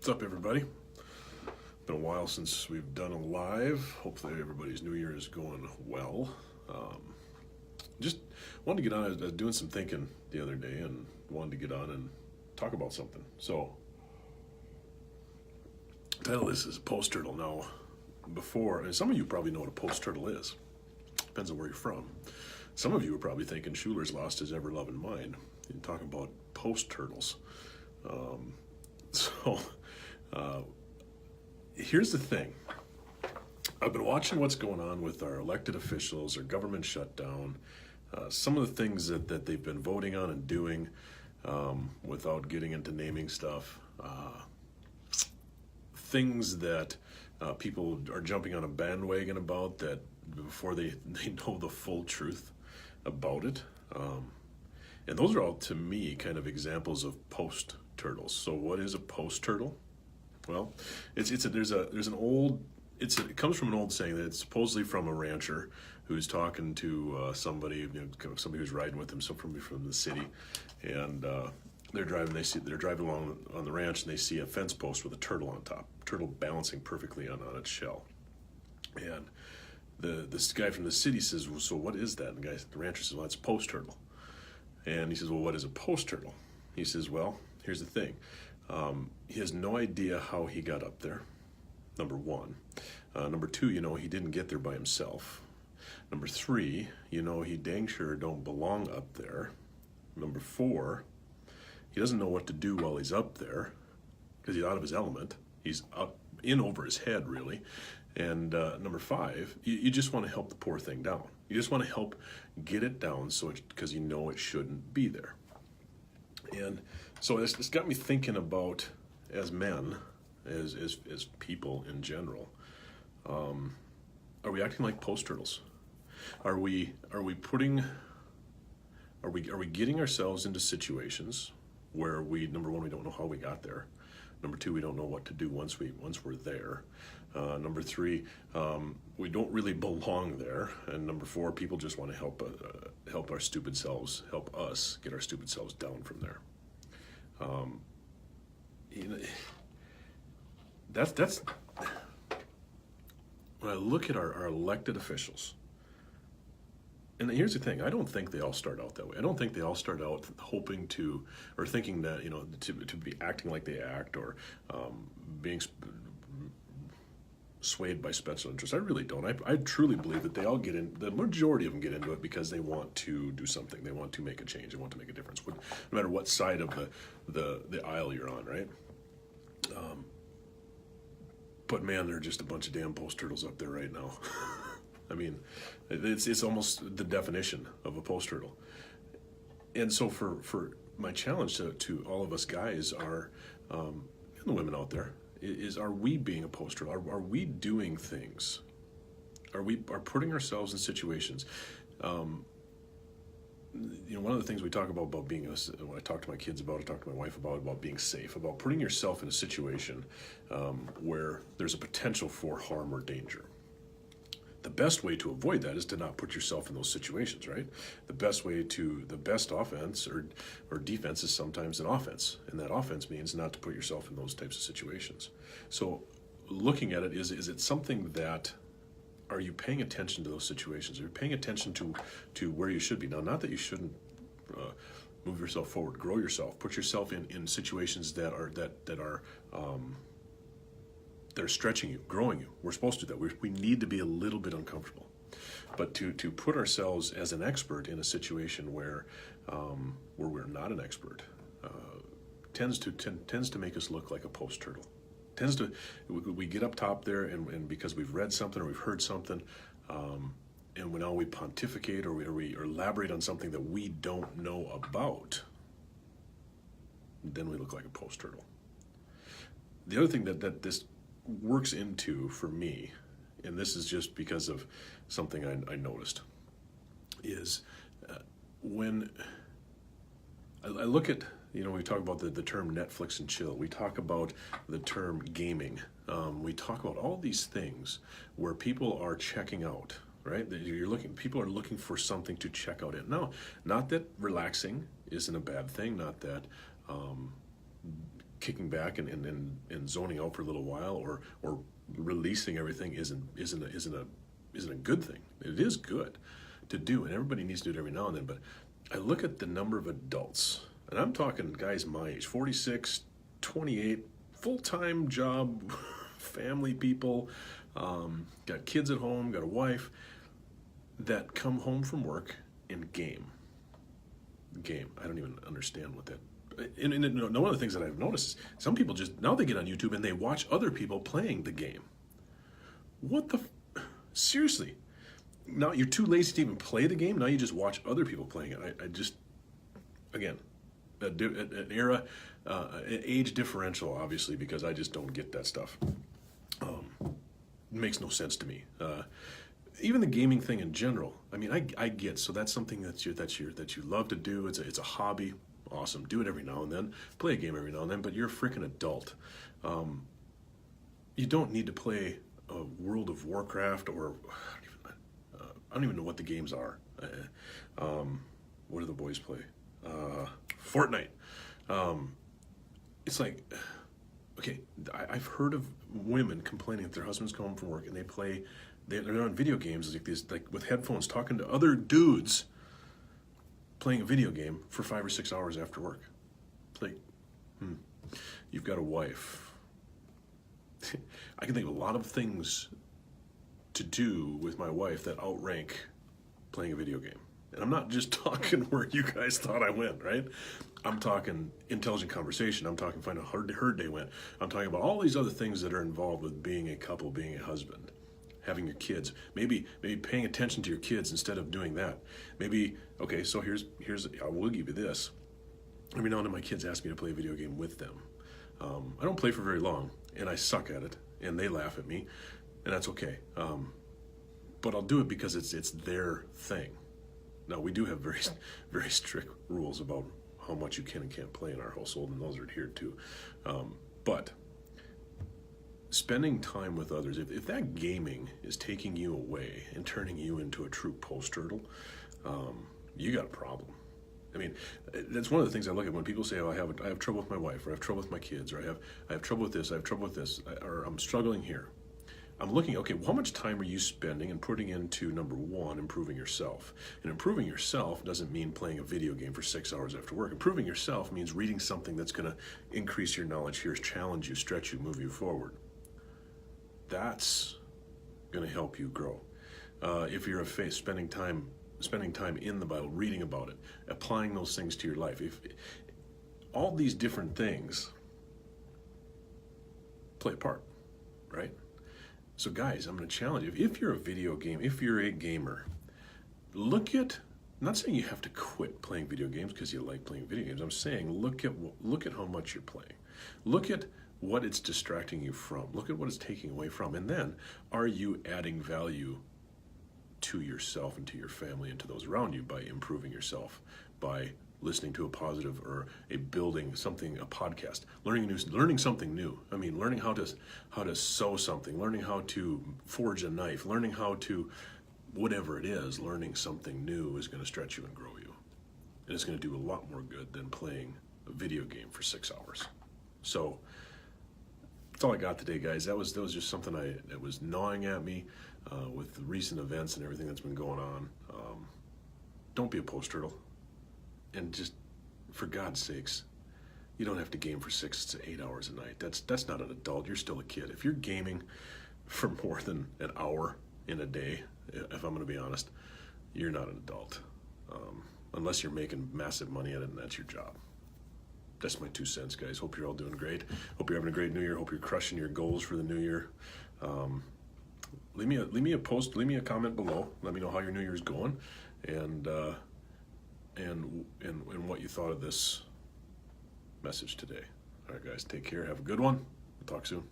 up, everybody? Been a while since we've done a live. Hopefully everybody's new year is going well. Just wanted to get on. I was doing some thinking the other day and wanted to get on and talk about something. So, the title of this is Post Turtle. Now, before, and some of you probably know what a post turtle is. Depends on where you're from. Some of you are probably thinking Schuler's lost his ever-loving mind. You're talking about post turtles. Here's the thing. I've been watching what's going on with our elected officials, our government shutdown, some of the things that they've been voting on and doing without getting into naming stuff. Things that people are jumping on a bandwagon about that before they know the full truth about it. And those are all, to me, kind of examples of post turtles. So what is a post turtle? Well, it comes from an old saying that it's supposedly from a rancher who's talking to somebody who's riding with him, somebody from the city, and they're driving along on the ranch and they see a fence post with a turtle on top, turtle balancing perfectly on its shell, and this guy from the city says, well, so what is that? And the rancher says, well, that's a post turtle. And he says, well, what is a post turtle? He says, well, here's the thing. He has no idea how he got up there, number one. Number two, he didn't get there by himself. Number three, he dang sure don't belong up there. Number four, he doesn't know what to do while he's up there because he's out of his element. He's up in over his head, really. And number five, you just want to help the poor thing down. You just want to help get it down because it shouldn't be there. And so it's got me thinking about, as men, as people in general, are we acting like post turtles? Are we getting ourselves into situations where number one, we don't know how we got there. Number two, we don't know what to do once we're there. Number three, we don't really belong there. And number four, people just want to help our stupid selves, help us get our stupid selves down from there. That's when I look at our elected officials. And here's the thing, I don't think they all start out that way. I don't think they all start out hoping to, or thinking that, to be acting like they act, or being swayed by special interests. I really don't. I truly believe that the majority of them get into it because they want to do something. They want to make a change. They want to make a difference, no matter what side of the aisle you're on, right? But man, there are just a bunch of damn post turtles up there right now. I mean, it's almost the definition of a post turtle. And so for my challenge to all of us guys and the women out there is, are we being a post turtle? Are we doing things? Are putting ourselves in situations? One of the things we talk about being, when I talk to my kids about it, talk to my wife about being safe, about putting yourself in a situation where there's a potential for harm or danger. The best way to avoid that is to not put yourself in those situations, right? The best offense or defense is sometimes an offense, and that offense means not to put yourself in those types of situations. So looking at it, is it something that, are you paying attention to those situations? Are you paying attention to where you should be? Now, not that you shouldn't move yourself forward, grow yourself, put yourself in situations that are stretching you, growing you. We're supposed to do that. We need to be a little bit uncomfortable. But to put ourselves as an expert in a situation where we're not an expert tends to make us look like a post turtle. We get up top there and because we've read something or we've heard something, and now we pontificate or we elaborate on something that we don't know about, then we look like a post turtle. The other thing that this works into for me, and this is just because of something I noticed, is when I look at, we talk about the term Netflix and chill. We talk about the term gaming. We talk about all these things where people are checking out, right? People are looking for something to check out in. Now, not that relaxing isn't a bad thing, not that kicking back and zoning out for a little while, or releasing everything isn't a good thing. It is good to do, and everybody needs to do it every now and then. But I look at the number of adults, and I'm talking guys my age, 46, 28, full-time job, family people, got kids at home, got a wife, that come home from work and game. I don't even understand what that. And one of the things that I've noticed is some people just, now they get on YouTube and they watch other people playing the game. What the, seriously? Now you're too lazy to even play the game. Now you just watch other people playing it. I just, again, an era, an age differential, obviously, because I just don't get that stuff. It makes no sense to me. Even the gaming thing in general. I mean, I get, so that's something that you love to do. It's a hobby. Awesome. Do it every now and then. Play a game every now and then. But you're a freaking adult. You don't need to play World of Warcraft, or I don't even know what the games are. What do the boys play? Fortnite. It's like, okay, I've heard of women complaining that their husbands come home from work and they're on video games like with headphones, talking to other dudes, playing a video game for 5 or 6 hours after work. It's like, you've got a wife. I can think of a lot of things to do with my wife that outrank playing a video game. And I'm not just talking where you guys thought I went, right? I'm talking intelligent conversation. I'm talking finding out how her day went. I'm talking about all these other things that are involved with being a couple, being a husband, having your kids, maybe paying attention to your kids instead of doing that. Maybe, okay, so here's I will give you this. Every now and then my kids ask me to play a video game with them. I don't play for very long, and I suck at it, and they laugh at me, and that's okay. But I'll do it because it's their thing. Now, we do have very, very strict rules about how much you can and can't play in our household, and those are adhered to. But spending time with others, if that gaming is taking you away and turning you into a true post-turtle, you got a problem. I mean, that's one of the things I look at when people say, "Oh, I have trouble with my wife, or I have trouble with my kids, or I have trouble with this, I have trouble with this, or I'm struggling here." I'm looking, okay, how much time are you spending and putting into, number one, improving yourself? And improving yourself doesn't mean playing a video game for 6 hours after work. Improving yourself means reading something that's going to increase your knowledge here, challenge you, stretch you, move you forward. That's going to help you grow. If you're a faith, spending time in the Bible, reading about it, applying those things to your life. If all these different things play a part, right? So guys, I'm going to challenge you. If you're a gamer, look at, I'm not saying you have to quit playing video games because you like playing video games. I'm saying look at how much you're playing. Look at what it's distracting you from. Look at what it's taking away from. And then, are you adding value to yourself and to your family and to those around you by improving yourself, by listening to a positive or a podcast, learning something new. I mean, learning how to sew something, learning how to forge a knife, learning how to, whatever it is, learning something new is going to stretch you and grow you. And it's going to do a lot more good than playing a video game for 6 hours. So that's all I got today, guys. That was just something that was gnawing at me with the recent events and everything that's been going on. Don't be a post turtle. And just, for God's sakes, you don't have to game for 6 to 8 hours a night. That's not an adult. You're still a kid. If you're gaming for more than an hour in a day, if I'm going to be honest, you're not an adult. Unless you're making massive money at it and that's your job. That's my 2 cents, guys. Hope you're all doing great. Hope you're having a great new year. Hope you're crushing your goals for the new year. Leave me a post. Leave me a comment below. Let me know how your new year's going, and what you thought of this message today. All right, guys, take care. Have a good one. We'll talk soon.